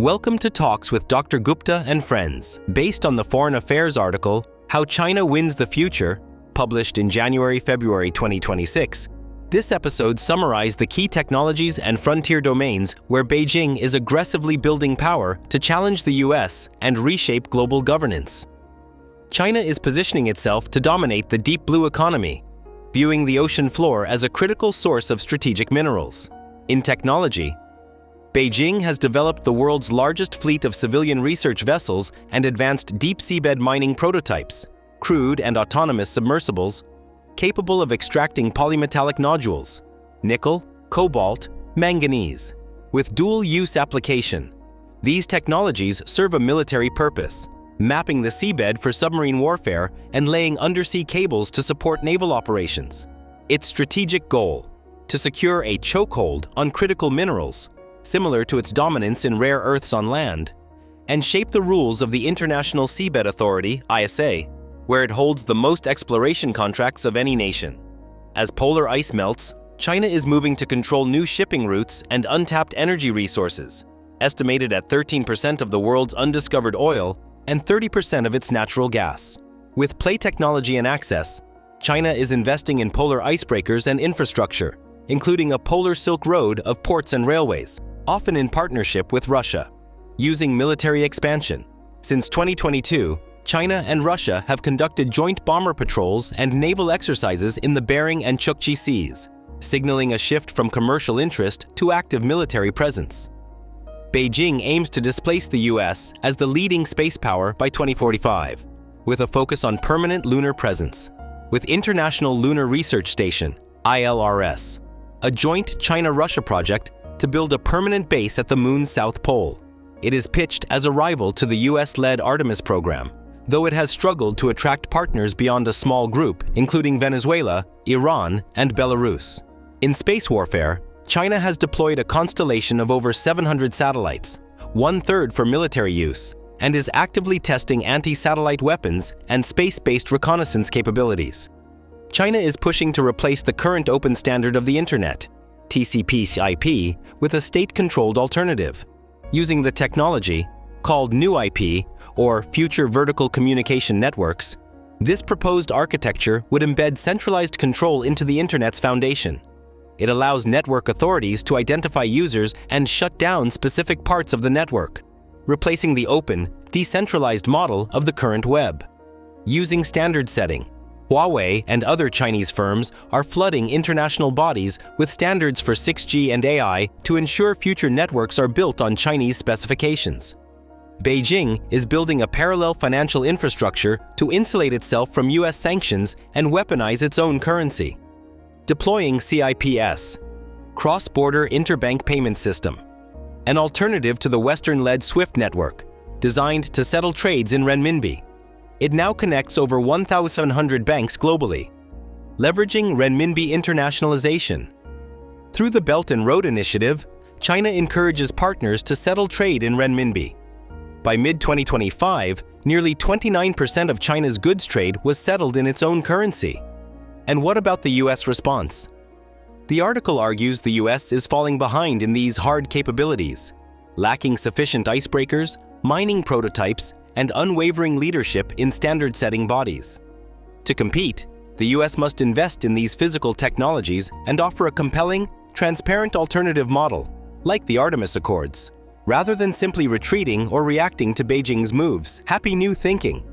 Welcome to Talks with Dr. Gupta and Friends, based on the Foreign Affairs article, How China Wins the Future, published in January-February 2026. This episode summarized the key technologies and frontier domains where Beijing is aggressively building power to challenge the US and reshape global governance. China is positioning itself to dominate the deep blue economy, viewing the ocean floor as a critical source of strategic minerals. In technology, Beijing has developed the world's largest fleet of civilian research vessels and advanced deep seabed mining prototypes, crewed and autonomous submersibles, capable of extracting polymetallic nodules, nickel, cobalt, manganese. With dual-use application, these technologies serve a military purpose, mapping the seabed for submarine warfare and laying undersea cables to support naval operations. Its strategic goal: to secure a chokehold on critical minerals, similar to its dominance in rare earths on land, and shape the rules of the International Seabed Authority, ISA, where it holds the most exploration contracts of any nation. As polar ice melts, China is moving to control new shipping routes and untapped energy resources, estimated at 13% of the world's undiscovered oil and 30% of its natural gas. With plate technology and access, China is investing in polar icebreakers and infrastructure, including a polar Silk Road of ports and railways, often in partnership with Russia. Using military expansion. Since 2022, China and Russia have conducted joint bomber patrols and naval exercises in the Bering and Chukchi Seas, signaling a shift from commercial interest to active military presence. Beijing aims to displace the US as the leading space power by 2045, with a focus on permanent lunar presence, with International Lunar Research Station, ILRS, a joint China-Russia project to build a permanent base at the Moon's South Pole. It is pitched as a rival to the US-led Artemis program, though it has struggled to attract partners beyond a small group, including Venezuela, Iran, and Belarus. In space warfare, China has deployed a constellation of over 700 satellites, one-third for military use, and is actively testing anti-satellite weapons and space-based reconnaissance capabilities. China is pushing to replace the current open standard of the Internet, TCP/IP, with a state-controlled alternative. Using the technology, called New IP, or Future Vertical Communication Networks, this proposed architecture would embed centralized control into the Internet's foundation. It allows network authorities to identify users and shut down specific parts of the network, replacing the open, decentralized model of the current web. Using standard setting, Huawei and other Chinese firms are flooding international bodies with standards for 6G and AI to ensure future networks are built on Chinese specifications. Beijing is building a parallel financial infrastructure to insulate itself from US sanctions and weaponize its own currency. Deploying CIPS, Cross-Border Interbank Payment System, an alternative to the Western-led SWIFT network, designed to settle trades in renminbi. It now connects over 1,700 banks globally, leveraging renminbi internationalization. Through the Belt and Road Initiative, China encourages partners to settle trade in renminbi. By mid-2025, nearly 29% of China's goods trade was settled in its own currency. And what about the US response? The article argues the US is falling behind in these hard capabilities, lacking sufficient icebreakers, mining prototypes, and unwavering leadership in standard-setting bodies. To compete, the US must invest in these physical technologies and offer a compelling, transparent alternative model, like the Artemis Accords, rather than simply retreating or reacting to Beijing's moves. Happy new thinking!